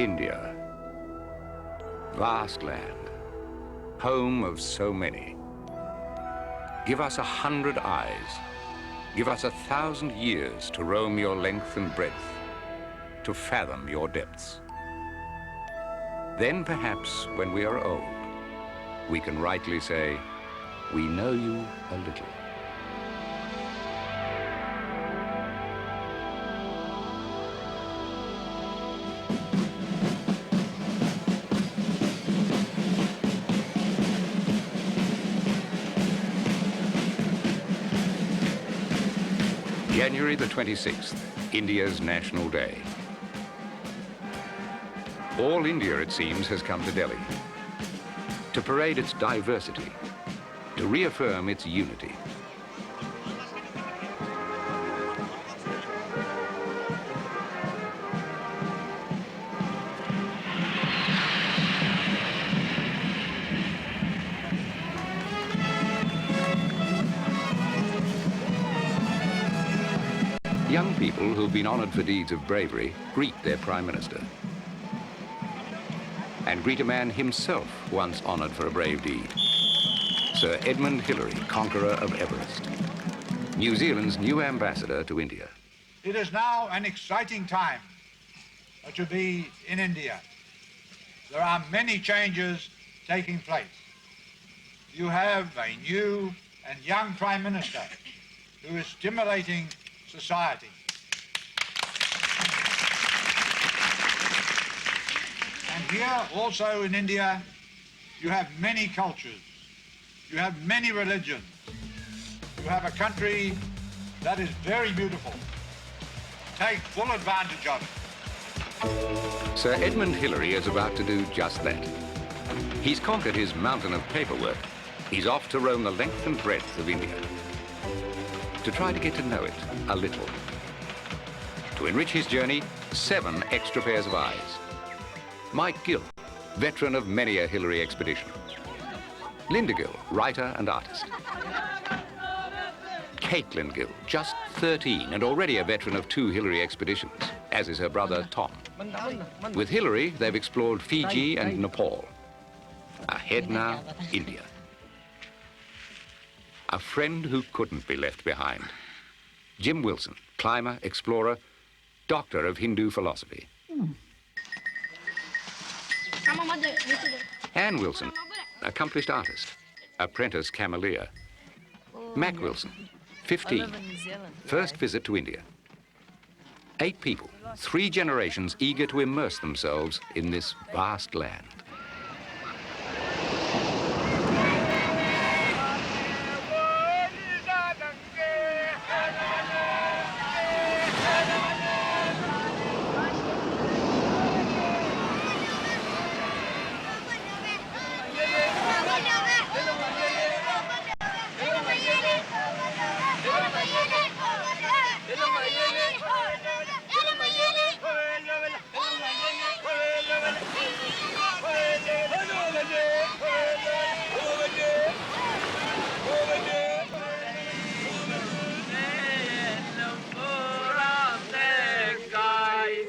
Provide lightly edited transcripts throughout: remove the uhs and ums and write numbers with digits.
India, vast land, home of so many. Give us 100 eyes, give us 1,000 years to roam your length and breadth, to fathom your depths. Then perhaps when we are old, we can rightly say, we know you a little. January the 26th, India's National Day. All India, it seems, has come to Delhi to parade its diversity, to reaffirm its unity. Young people who've been honored for deeds of bravery greet their Prime Minister. And greet a man himself once honored for a brave deed. Sir Edmund Hillary, conqueror of Everest. New Zealand's new ambassador to India. It is now an exciting time to be in India. There are many changes taking place. You have a new and young Prime Minister who is stimulating society. And here also in India, you have many cultures, you have many religions, you have a country that is very beautiful. Take full advantage of it. Sir Edmund Hillary is about to do just that. He's conquered his mountain of paperwork. He's off to roam the length and breadth of India, to try to get to know it a little. To enrich his journey, 7 extra pairs of eyes. Mike Gill, veteran of many a Hillary expedition. Linda Gill, writer and artist. Caitlin Gill, just 13 and already a veteran of 2 Hillary expeditions, as is her brother Tom. With Hillary, they've explored Fiji and Nepal. Ahead now, India. A friend who couldn't be left behind. Jim Wilson, climber, explorer, doctor of Hindu philosophy. Anne Wilson, accomplished artist, apprentice cameleer. Mac Wilson, 15, first visit to India. 8 people, 3 generations eager to immerse themselves in this vast land.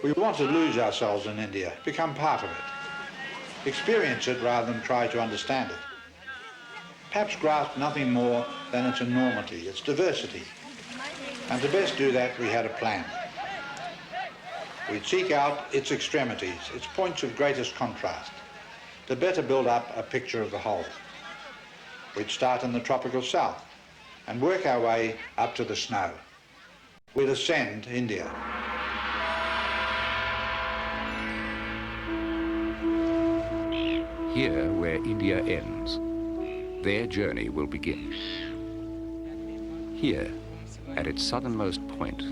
We want to lose ourselves in India, become part of it. Experience it rather than try to understand it. Perhaps grasp nothing more than its enormity, its diversity. And to best do that, we had a plan. We'd seek out its extremities, its points of greatest contrast, to better build up a picture of the whole. We'd start in the tropical south and work our way up to the snow. We'd ascend India. Here, where India ends, their journey will begin. Here, at its southernmost point,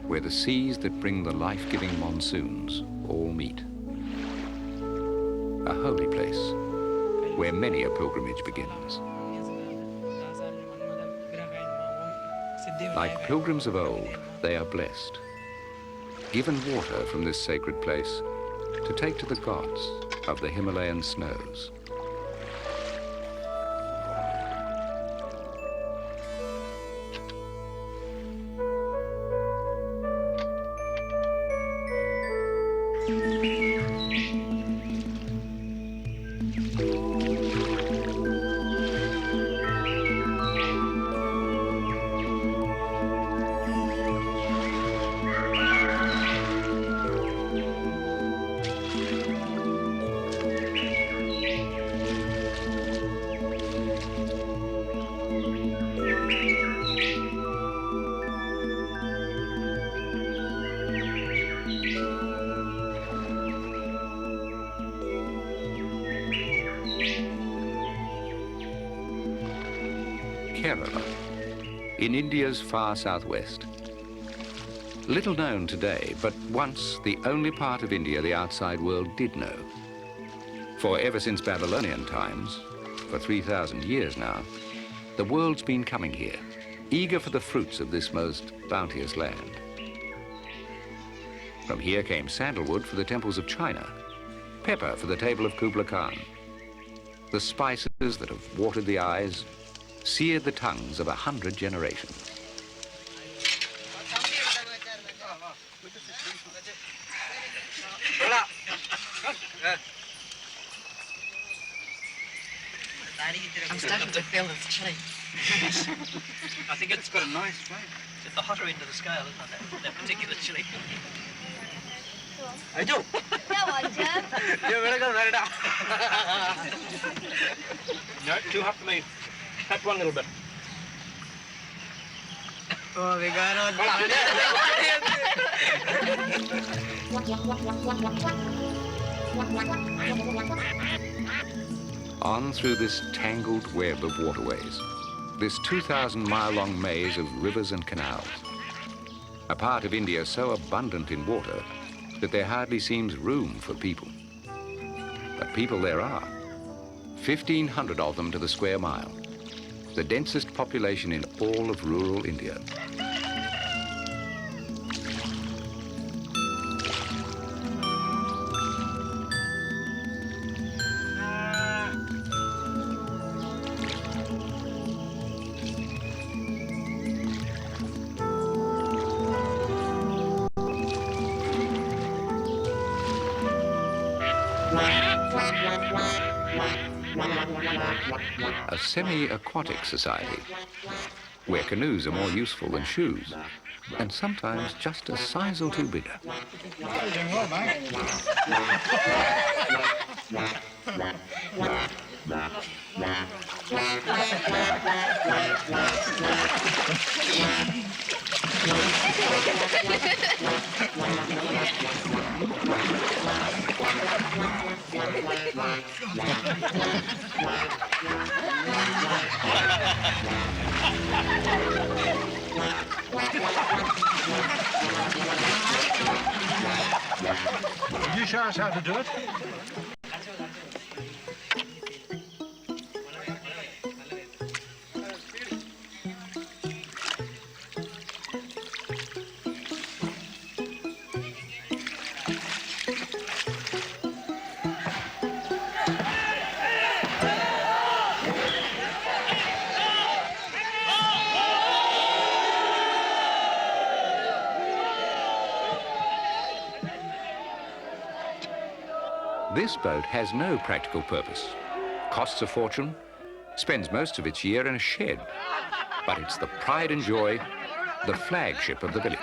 where the seas that bring the life-giving monsoons all meet. A holy place, where many a pilgrimage begins. Like pilgrims of old, they are blessed, given water from this sacred place to take to the gods of the Himalayan snows. Kerala, in India's far southwest. Little known today, but once the only part of India the outside world did know. For ever since Babylonian times, for 3,000 years now, the world's been coming here, eager for the fruits of this most bounteous land. From here came sandalwood for the temples of China, pepper for the table of Kubla Khan, the spices that have watered the eyes, seared the tongues of 100 generations. I'm starting to feel it's chilly. I think it's got a nice flavour. It's at the hotter end of the scale, isn't it? That particular chili. I do. No, too hot for me. Cut one little bit. Oh, we got On through this tangled web of waterways, this 2,000-mile-long maze of rivers and canals, a part of India so abundant in water that there hardly seems room for people. But people there are, 1,500 of them to the square mile, the densest population in all of rural India. A semi-aquatic society, where canoes are more useful than shoes, and sometimes just a size or two bigger. You're doing well, mate. Will you show us how to do it? This boat has no practical purpose, costs a fortune, spends most of its year in a shed, but it's the pride and joy, the flagship of the village.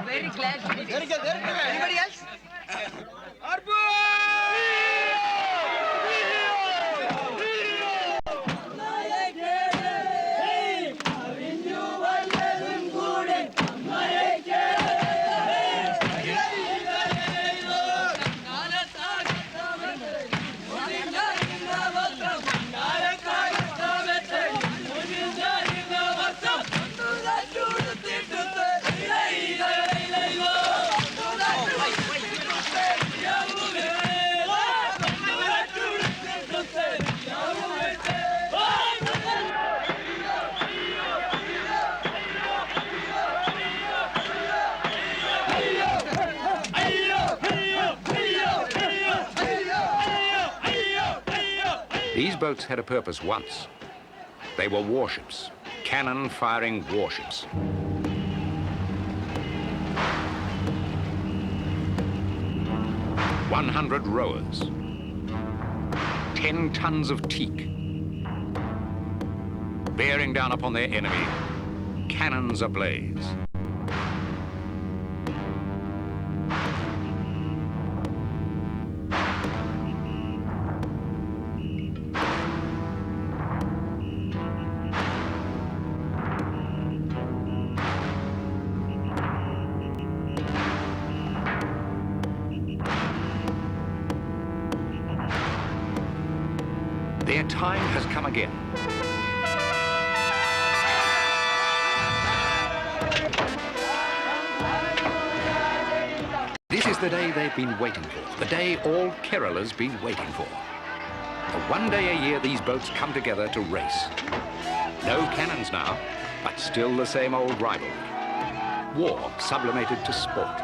Very glad to be here. Anybody else? These boats had a purpose once. They were warships, cannon-firing warships. 100 rowers, 10 tons of teak, bearing down upon their enemy, cannons ablaze. Their time has come again. the day they've been waiting for, the day all Kerala's been waiting for. For one day a year, these boats come together to race. No cannons now, but still the same old rivalry. War sublimated to sport.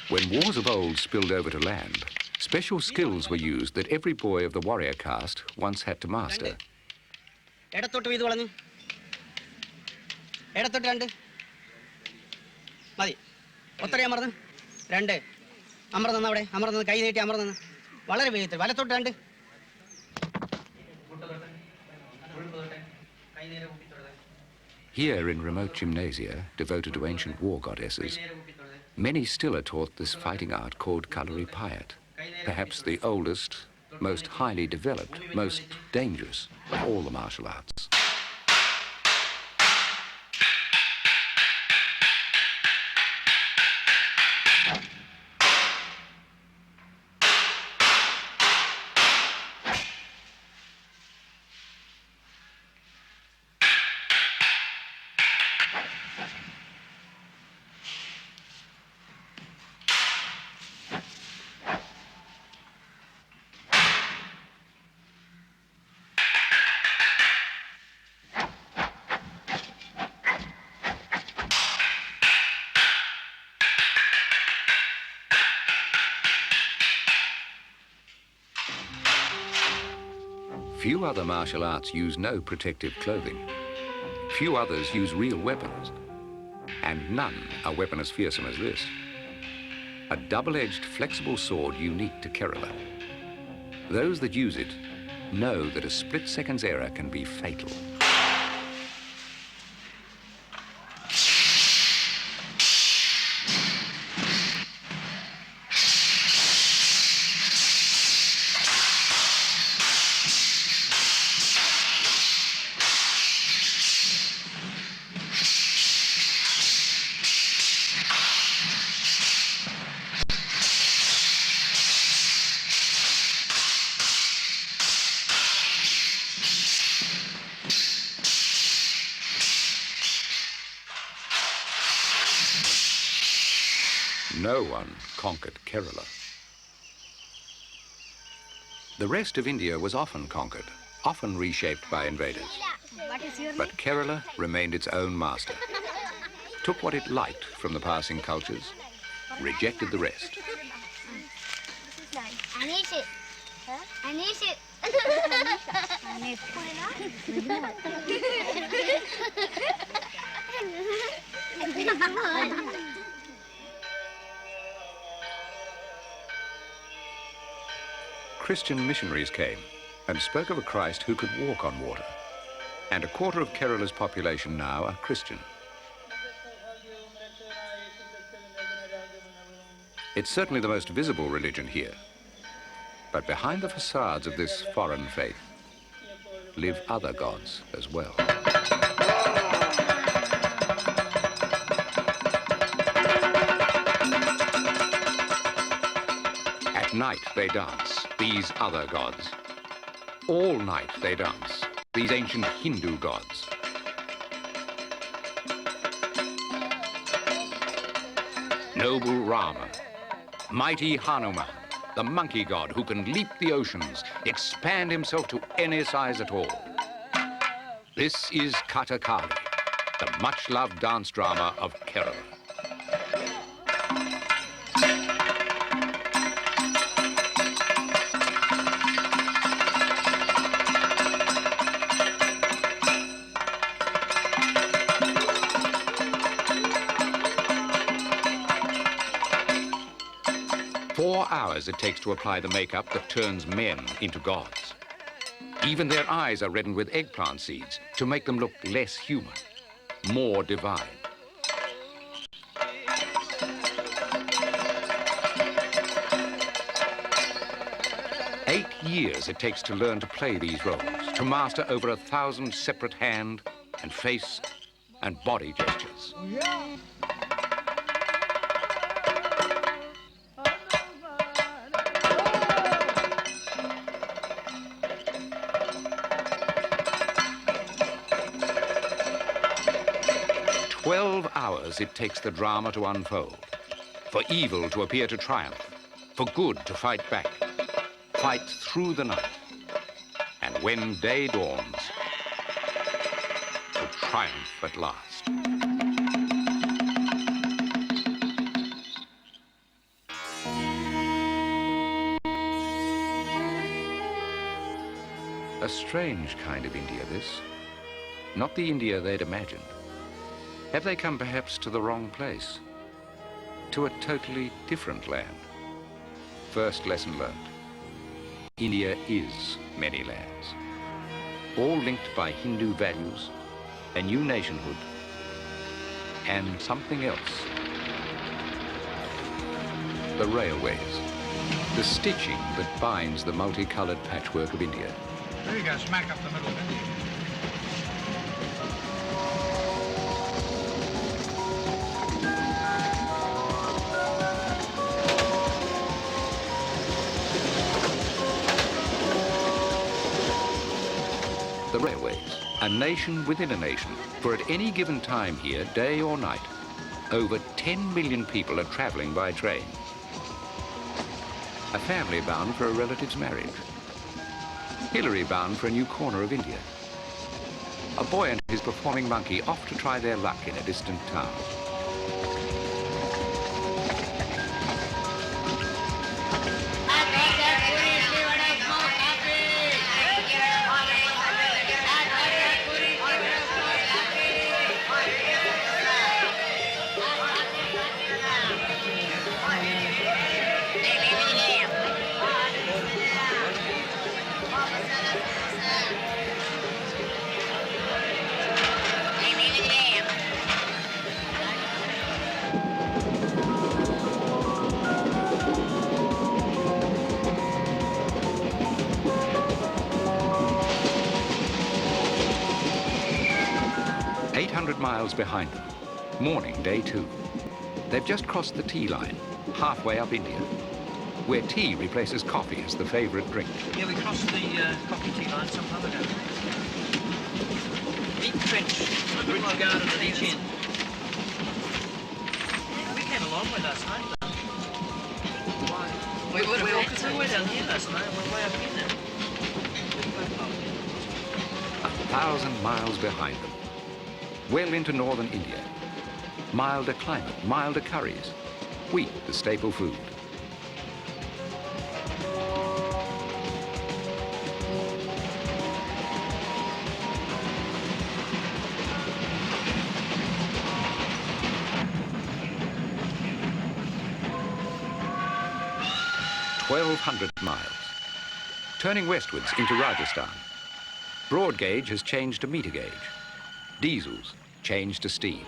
When wars of old spilled over to land, special skills were used that every boy of the warrior caste once had to master. ഇടത്തോട്ട് വീത് വളഞ്ഞു. ഇടത്തോട്ട് രണ്ട്. മതി. ഒത്തടി അമർന്ന്. രണ്ട്. അമർന്ന് അവിടെ. അമർന്ന് കൈ നീട്ടി അമർന്ന്. വളരെ വേഗത്തിൽ. വലത്തോട്ട് രണ്ട്. Here in remote gymnasia, devoted to ancient war goddesses, many still are taught this fighting art called Kalari Payat, perhaps the oldest, most highly developed, most dangerous of all the martial arts. Few other martial arts use no protective clothing. Few others use real weapons. And none are weapon as fearsome as this. A double-edged, flexible sword unique to Kerala. Those that use it know that a split-second's error can be fatal. No one conquered Kerala. The rest of India was often conquered, often reshaped by invaders. But Kerala remained its own master, took what it liked from the passing cultures, rejected the rest. Anish. Christian missionaries came and spoke of a Christ who could walk on water. And a quarter of Kerala's population now are Christian. It's certainly the most visible religion here. But behind the facades of this foreign faith live other gods as well. At night they dance, these other gods. All night they dance, these ancient Hindu gods. Noble Rama, mighty Hanuman, the monkey god who can leap the oceans, expand himself to any size at all. This is Kathakali, the much-loved dance drama of Kerala. Hours it takes to apply the makeup that turns men into gods. Even their eyes are reddened with eggplant seeds to make them look less human, more divine. Eight years it takes to learn to play these roles, to master over 1,000 separate hand and face and body gestures. It takes the drama to unfold, for evil to appear to triumph, for good to fight back, fight through the night, and when day dawns, to triumph at last. A strange kind of India, this. Not the India they'd imagined. Have they come perhaps to the wrong place? To a totally different land? First lesson learned. India is many lands, all linked by Hindu values, a new nationhood, and something else. The railways, the stitching that binds the multicolored patchwork of India. There you go, smack up the middle of India. The railways, a nation within a nation, for at any given time here, day or night, over 10 million people are traveling by train. A family bound for a relative's marriage. Hillary bound for a new corner of India. A boy and his performing monkey off to try their luck in a distant town. Miles behind them. Morning, day 2. They've just crossed the tea line, halfway up India, where tea replaces coffee as the favorite drink. Yeah, we crossed the coffee tea line some time ago. Deep trench, the bridge garden at each end. We came a long way last night. We were down here last night and we're way up here now. 1,000 miles behind them. Well into northern India. Milder climate, milder curries. Wheat, the staple food. "1,200 miles. Turning westwards into Rajasthan. Broad gauge has changed to meter gauge. Diesels changed to steam.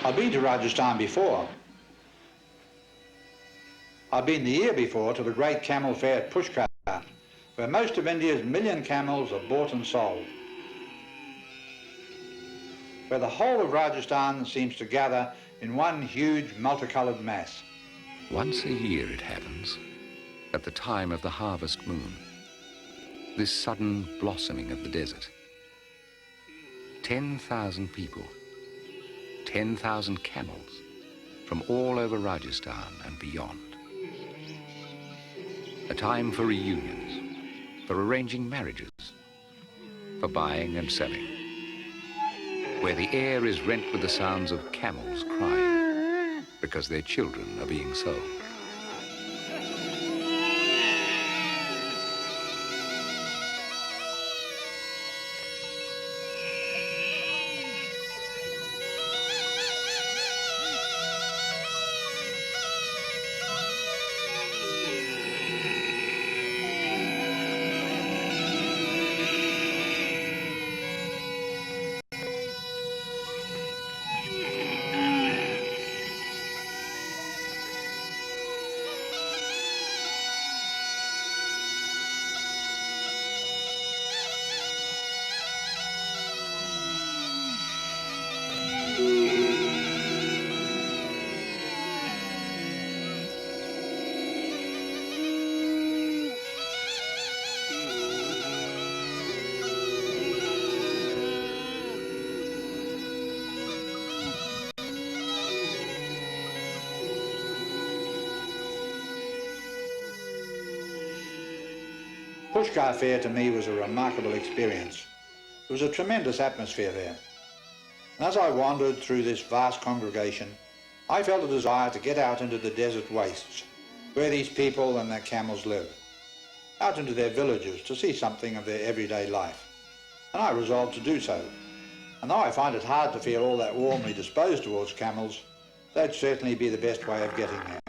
I've been to Rajasthan before. I've been the year before to the great camel fair at Pushkar, where most of India's 1 million camels are bought and sold, where the whole of Rajasthan seems to gather in one huge multicoloured mass. Once a year it happens, at the time of the harvest moon, this sudden blossoming of the desert. 10,000 people, 10,000 camels from all over Rajasthan and beyond. A time for reunions, for arranging marriages, for buying and selling, where the air is rent with the sounds of camels crying because their children are being sold. Pushkar Fair to me was a remarkable experience. There was a tremendous atmosphere there. And as I wandered through this vast congregation, I felt a desire to get out into the desert wastes, where these people and their camels live, out into their villages to see something of their everyday life. And I resolved to do so. And though I find it hard to feel all that warmly disposed towards camels, that'd certainly be the best way of getting there.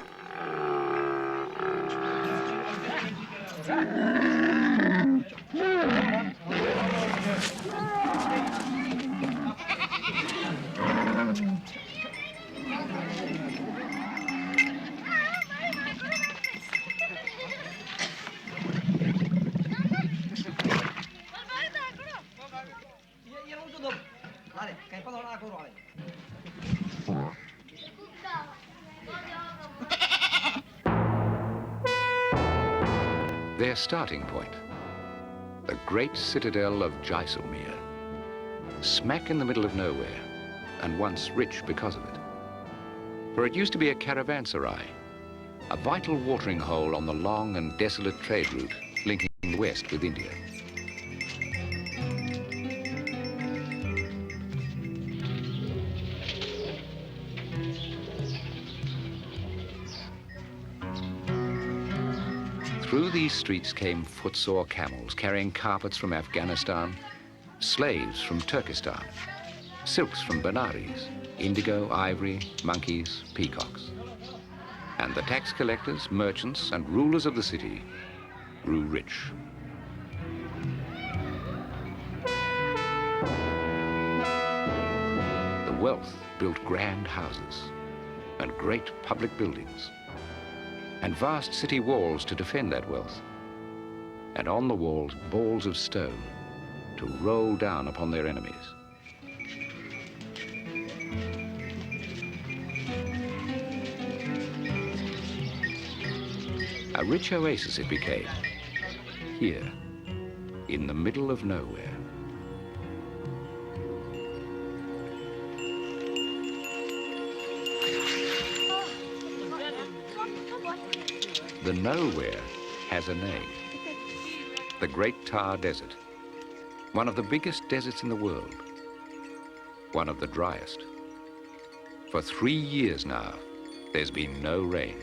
Their starting point, the great citadel of Jaisalmer, smack in the middle of nowhere, and once rich because of it. For it used to be a caravanserai, a vital watering hole on the long and desolate trade route linking the west with India. Through these streets came footsore camels carrying carpets from Afghanistan, slaves from Turkestan, silks from Benares, indigo, ivory, monkeys, peacocks. And the tax collectors, merchants, and rulers of the city grew rich. The wealth built grand houses and great public buildings, and vast city walls to defend that wealth, and on the walls balls of stone to roll down upon their enemies. A rich oasis it became, here, in the middle of nowhere. The nowhere has a name, the Great Tar Desert, one of the biggest deserts in the world, one of the driest. For 3 years now, there's been no rain.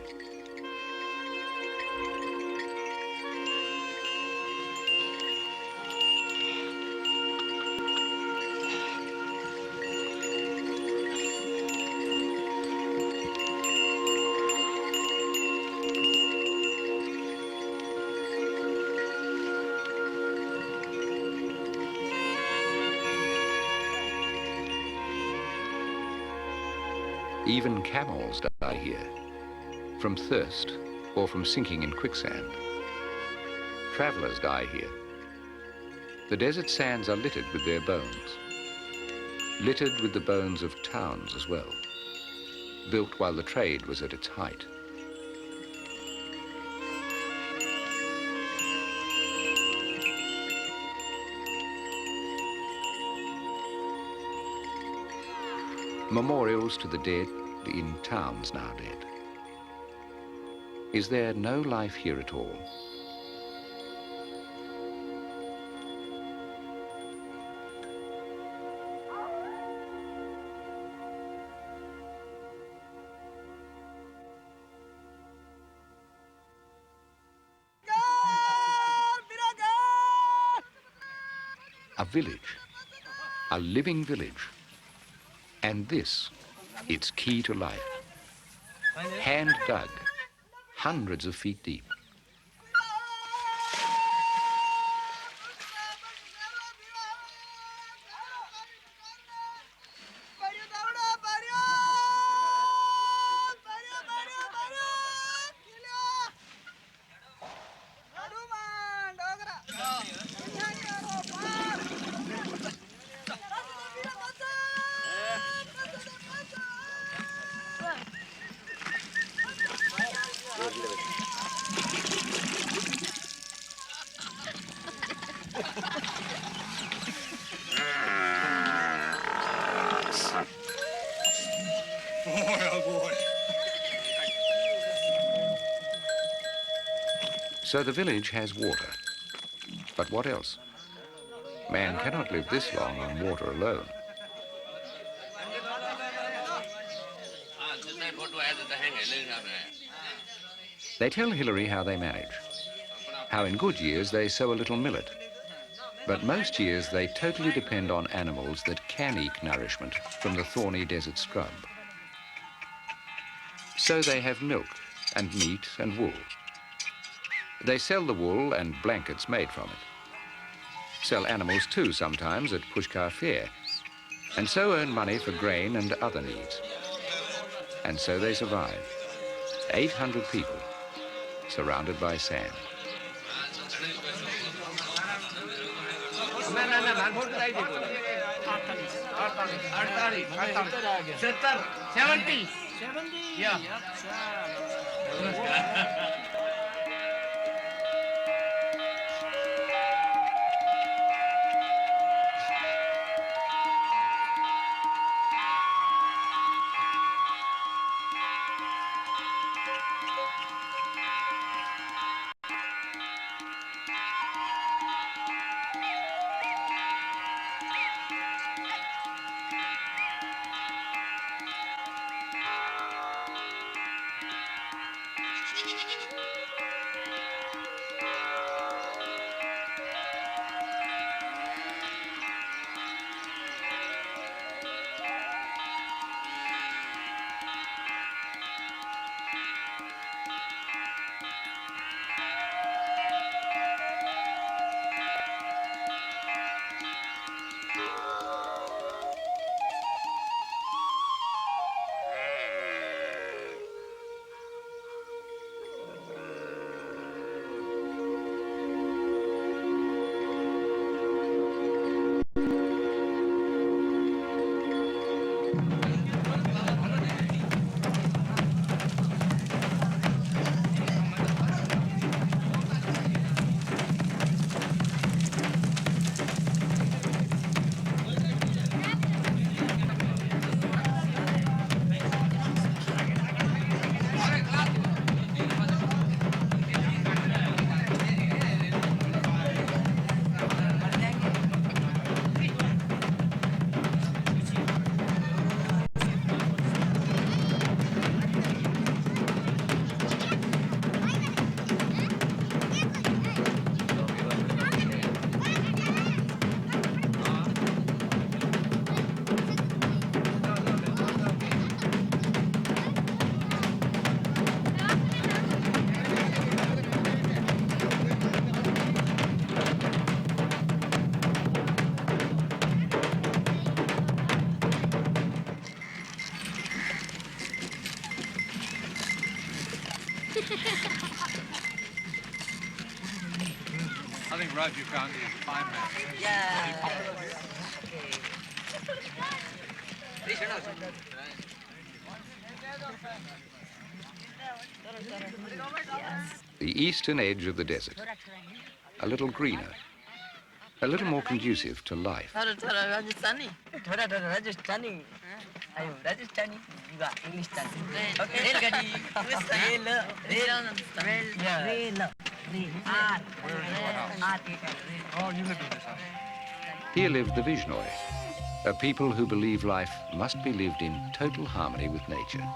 Even camels die here, from thirst or from sinking in quicksand. Travelers die here. The desert sands are littered with their bones, littered with the bones of towns as well, built while the trade was at its height. Memorials to the dead in towns now dead. Is there no life here at all? A village, a living village. And this, its key to life. Hand dug, hundreds of feet deep. So the village has water. But what else? Man cannot live this long on water alone. They tell Hillary how they manage. How in good years they sow a little millet. But most years they totally depend on animals that can eke nourishment from the thorny desert scrub. So they have milk and meat and wool. They sell the wool and blankets made from it. Sell animals too sometimes at Pushkar Fair, and so earn money for grain and other needs. And so they survive. 800 people, surrounded by sand. I think Rajiv Gandhi is a fine man. Yeah. The eastern edge of the desert, a little greener, a little more conducive to life. Rajasthani. Rajasthani. Ayo, Rajasthani juga English tadi. Okay. Oh, you live in this house. Here live the Vishnoi, a people who believe life must be lived in total harmony with nature.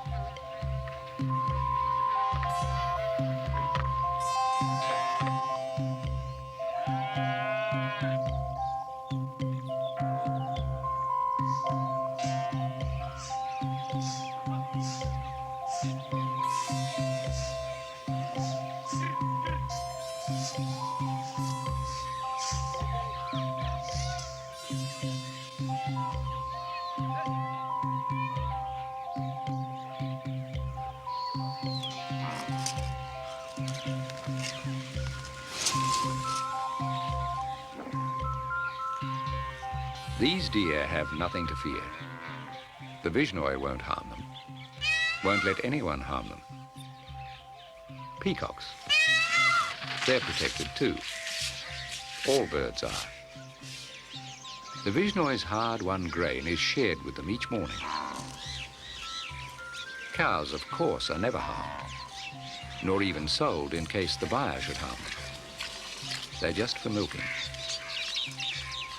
These deer have nothing to fear. The Vishnoi won't harm them, won't let anyone harm them. Peacocks, they're protected too. All birds are. The Vishnoi's hard-won grain is shared with them each morning. Cows, of course, are never harmed, nor even sold in case the buyer should harm them. They're just for milking.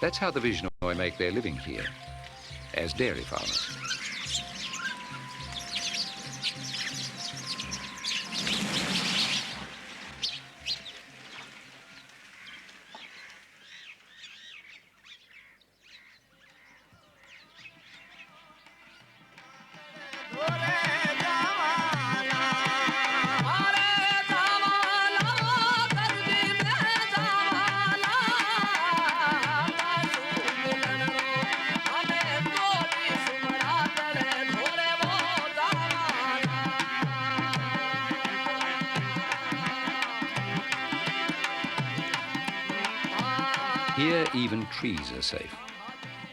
That's how the Vishnoi make their living here, as dairy farmers. Here, even trees are safe,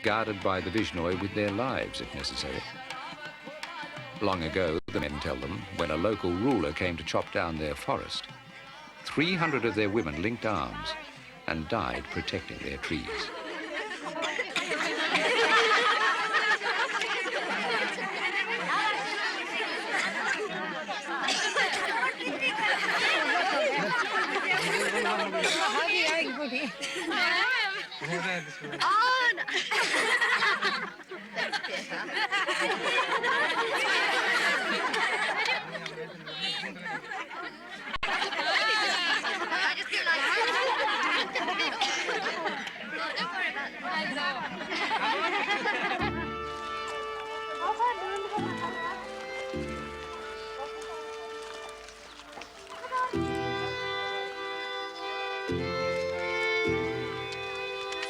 guarded by the Vishnoi with their lives, if necessary. Long ago, the men tell them, when a local ruler came to chop down their forest, 300 of their women linked arms and died protecting their trees.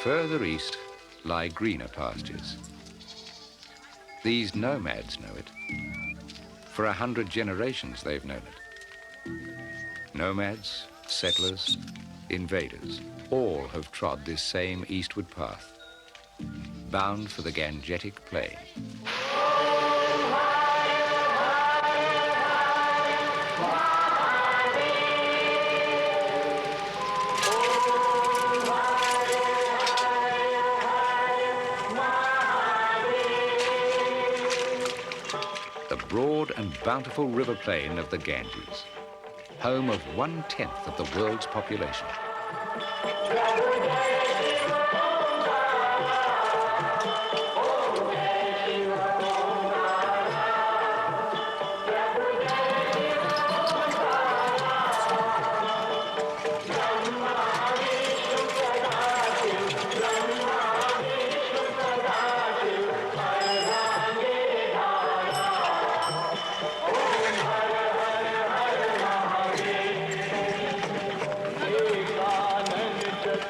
Further east lie greener pastures. These nomads know it. For 100 generations they've known it. Nomads, settlers, invaders, all have trod this same eastward path, bound for the Gangetic Plain. Broad and bountiful river plain of the Ganges, home of 1/10 of the world's population.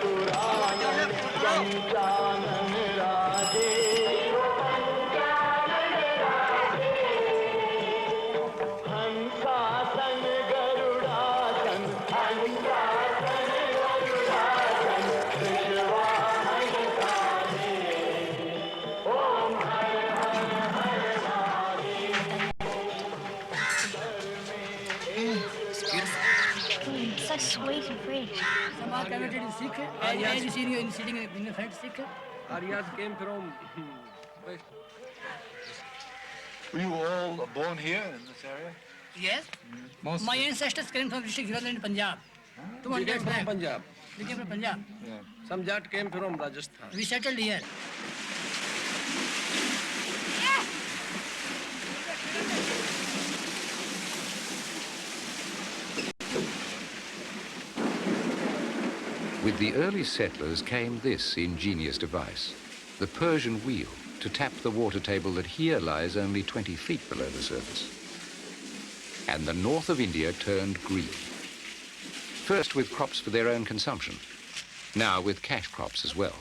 Pura sweet and fresh. Some are converted in Sikh, as you see in sitting in the front Sikh. Aryas came from West. Were you all born here in this area? Yes. My ancestors came from district Gill Punjab. 200 from Punjab. We came from Punjab. Yeah. Some Jat came from Rajasthan. We settled here. With the early settlers came this ingenious device, the Persian wheel, to tap the water table that here lies only 20 feet below the surface. And the north of India turned green. First with crops for their own consumption, now with cash crops as well,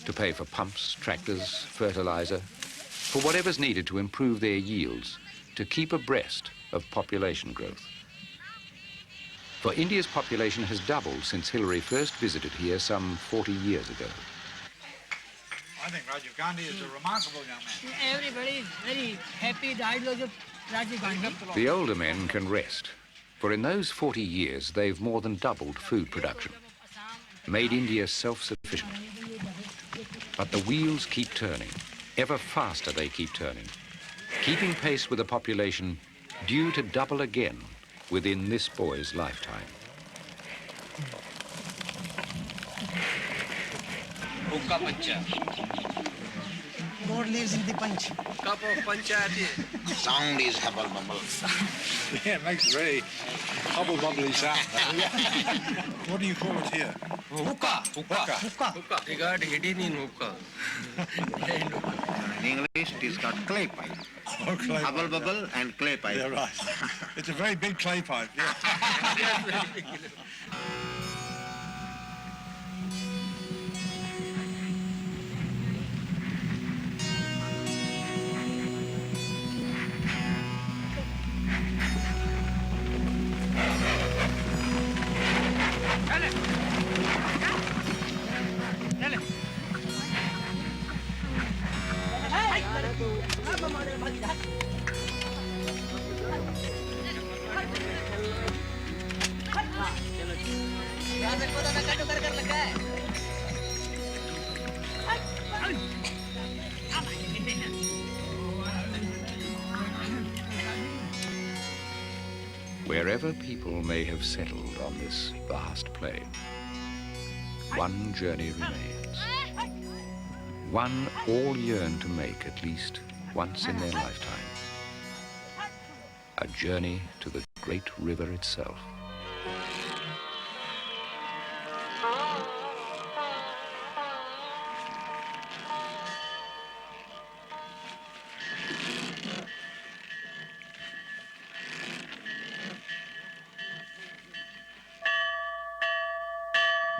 to pay for pumps, tractors, fertilizer, for whatever's needed to improve their yields, to keep abreast of population growth. For India's population has doubled since Hillary first visited here some 40 years ago. I think Rajiv Gandhi is a remarkable young man. Everybody is very happy the ideology of Rajiv Gandhi. The older men can rest, for in those 40 years they've more than doubled food production, made India self-sufficient. But the wheels keep turning, ever faster they keep turning, keeping pace with a population due to double again within this boy's lifetime. Hukka pancha. God lives in the punch. Cup of panchayati. Sound is hubble bubble. Yeah, it makes a very hubble-bubbly sound. What do you call it here? Hukka. Hukka. They got hidden in hukka. In English, it is called clay pipe. Oh, clay Hubble pipe, bubble and clay pipe. yeah, right. It's a very big clay pipe, yeah. Wherever people may have settled on this vast plain, one journey remains. One all yearn to make at least once in their lifetime. A journey to the great river itself.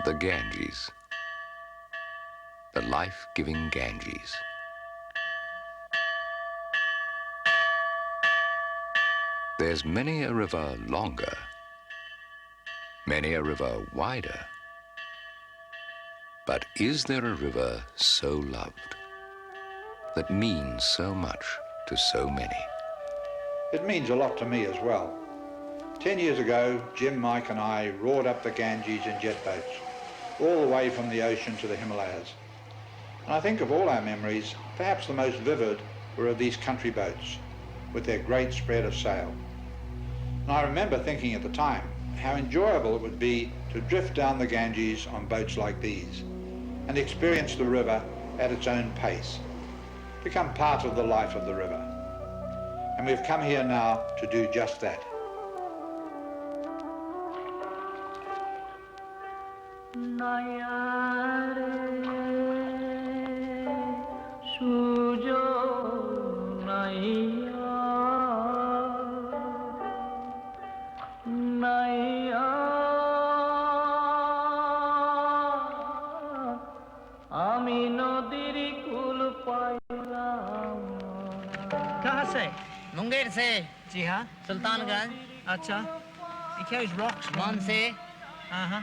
The Ganges, the life-giving Ganges. There's many a river longer, many a river wider, but is there a river so loved, that means so much to so many? It means a lot to me as well. 10 years ago, Jim, Mike and I roared up the Ganges in jet boats, all the way from the ocean to the Himalayas. And I think of all our memories, perhaps the most vivid were of these country boats, with their great spread of sail. And I remember thinking at the time how enjoyable it would be to drift down the Ganges on boats like these and experience the river at its own pace, become part of the life of the river. And we've come here now to do just that. कहाँ से? मुंगेर से जी हाँ. सुल्तानगंज अच्छा. He carries rocks from... मान से Uh-huh.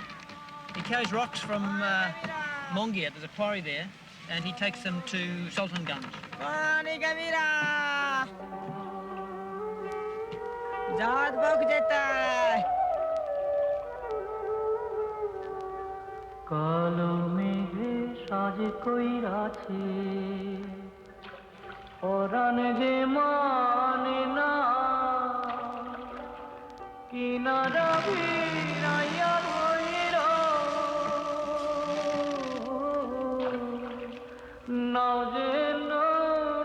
He carries rocks from Mongia. There's a quarry there, and he takes them to Sultanganj. पानी का मीरा जात बक जाता है কালো মেঘে সাজে কইরাছে পরাণ যে মানে না কিনারা ভিড়াইয়া ধইর নাও যেন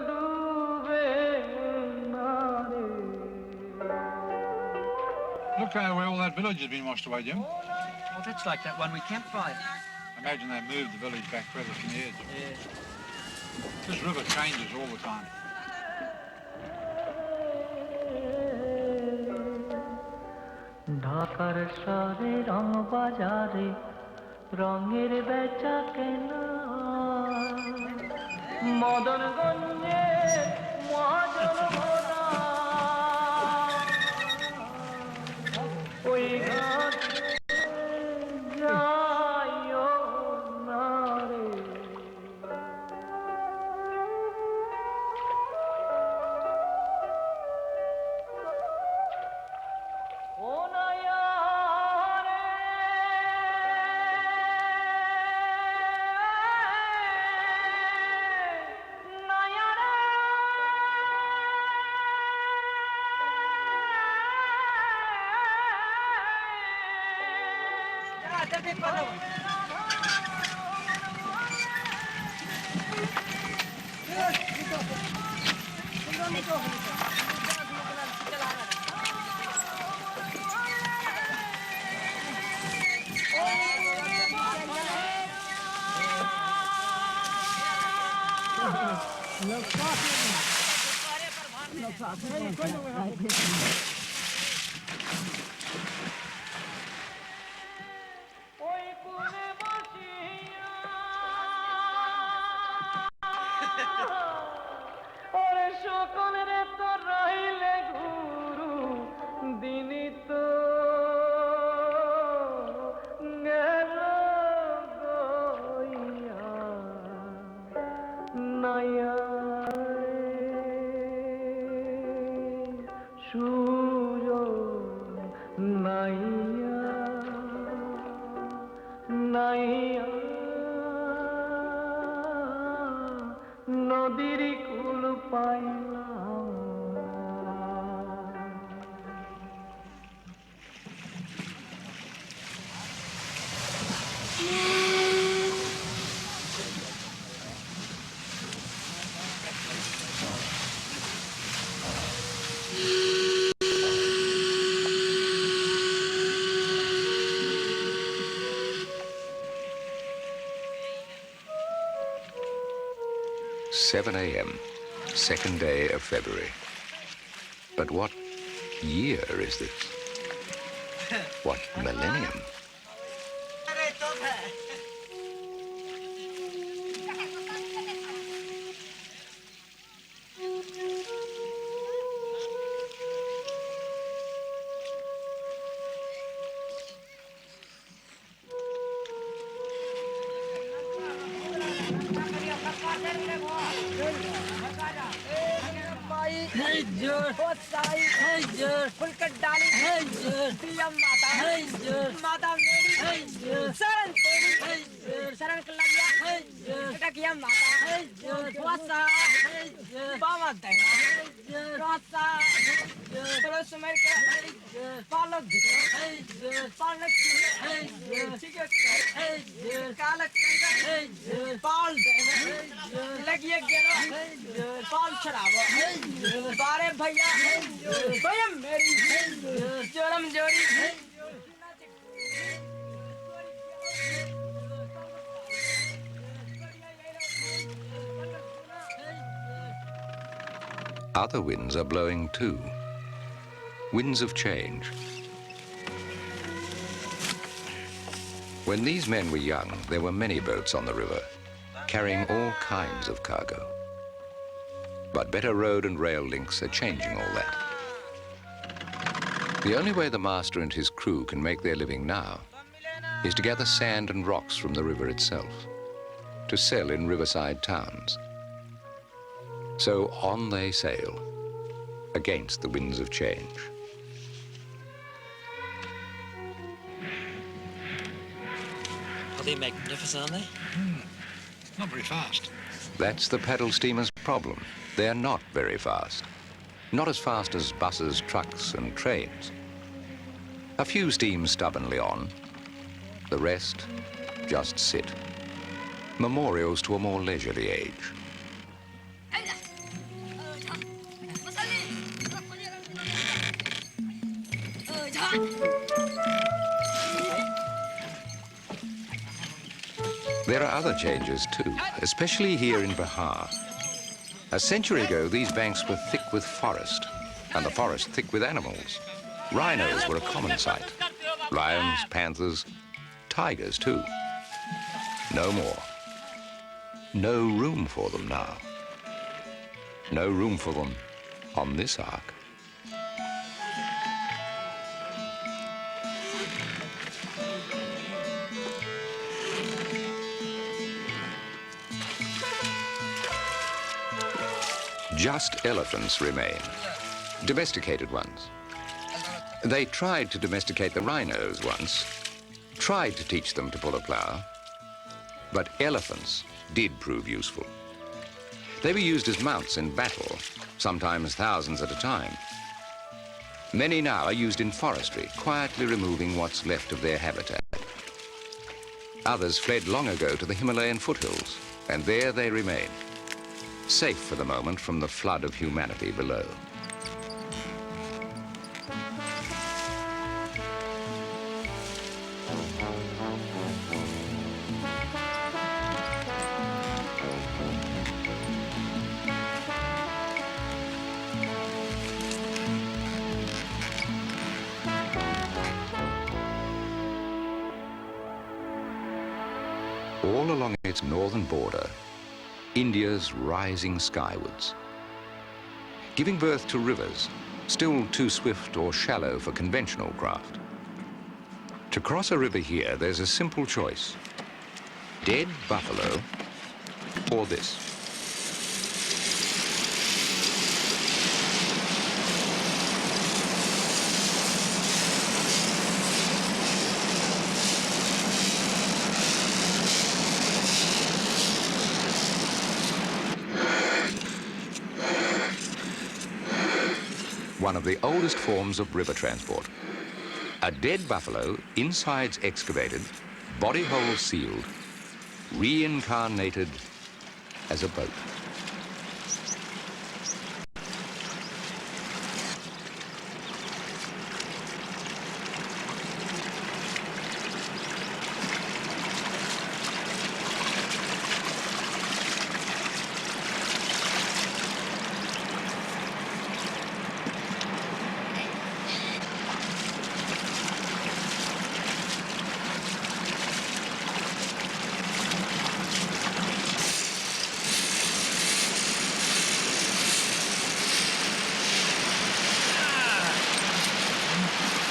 ডুবে না রে। Look where all that village has been washed away, Jim. Well, that's like that one we camped by. I imagine they moved the village back further from the edge. Yeah. This river changes all the time. ঢাকার শহরে রং বাজারে রঙের বেচা কেনা মদনগঞ্জে মহাজন ভরা ওই ঘাটে যাইও না রে। ও নয়া রে নয়া রে ওই কুলে বসিয়া ওরে সকলের তো রইলে গুরু দিনই তো গেল গইয়া নাইয়া সুযোগ নাইয়া নাইয়া নদীর কুল পাইলাম। Seven a.m., second day of February. But what year is this? What millennium? फुलकट डाली प्रियम माता माता मेरी शरण तेरी शरण लगिया टकिया माता वासा बाबा देना वासा चलो सुमेर के पालक पालक ठीक है कालक पाल देना लगिए गेलो पाल छड़ावो बारे भैया भैया मेरी जोड़म जोड़ी Other winds are blowing too. Winds of change. When these men were young, there were many boats on the river, carrying all kinds of cargo. But better road and rail links are changing all that. The only way the master and his crew can make their living now is to gather sand and rocks from the river itself, to sell in riverside towns. So on they sail, against the winds of change. They're magnificent, aren't they? Not very fast. That's the pedal steamer's problem. They're not very fast. Not as fast as buses, trucks and trains. A few steam stubbornly on. The rest just sit. Memorials to a more leisurely age. There are other changes too, especially here in Bihar. A century ago, these banks were thick with forest, and the forest thick with animals. Rhinos were a common sight. Lions, panthers, tigers too. No more. No room for them now. No room for them on this ark. Just elephants remain, domesticated ones. They tried to domesticate the rhinos once, tried to teach them to pull a plough, but elephants did prove useful. They were used as mounts in battle, sometimes thousands at a time. Many now are used in forestry, quietly removing what's left of their habitat. Others fled long ago to the Himalayan foothills, and there they remain, safe for the moment from the flood of humanity below. All along its northern border, India's rising skywards, giving birth to rivers still too swift or shallow for conventional craft. To cross a river here, there's a simple choice: dead buffalo or this. One of the oldest forms of river transport. A dead buffalo, insides excavated, body hole sealed, reincarnated as a boat.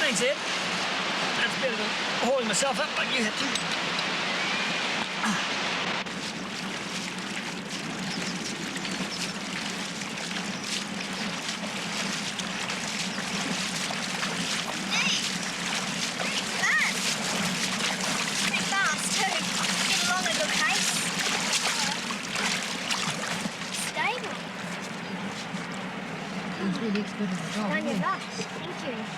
Thanks, Ed. That's better than hauling myself up like you had to. Thank you.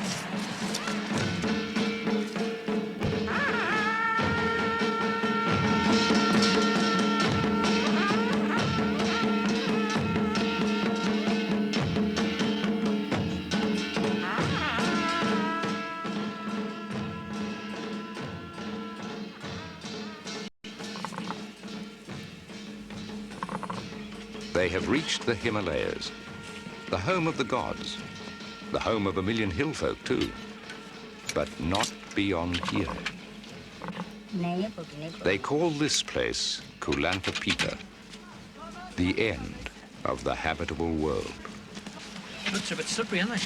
They have reached the Himalayas, the home of the gods, the home of a million hill folk too, but not beyond here. They call this place Kulantapita, the end of the habitable world. Looks a bit slippery, aren't they?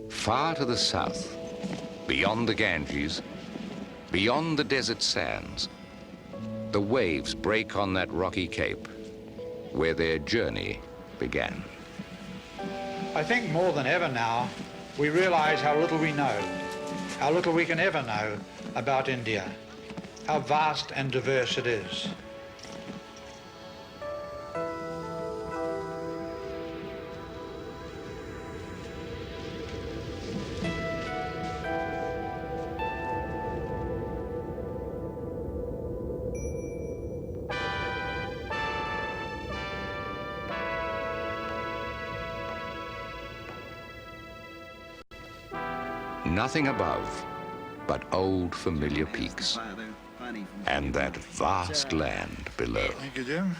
Far to the south, beyond the Ganges, beyond the desert sands, the waves break on that rocky cape where their journey began. I think more than ever now, we realize how little we know, how little we can ever know about India, how vast and diverse it is. Nothing above but old familiar peaks and that vast land below. Thank you, Jim.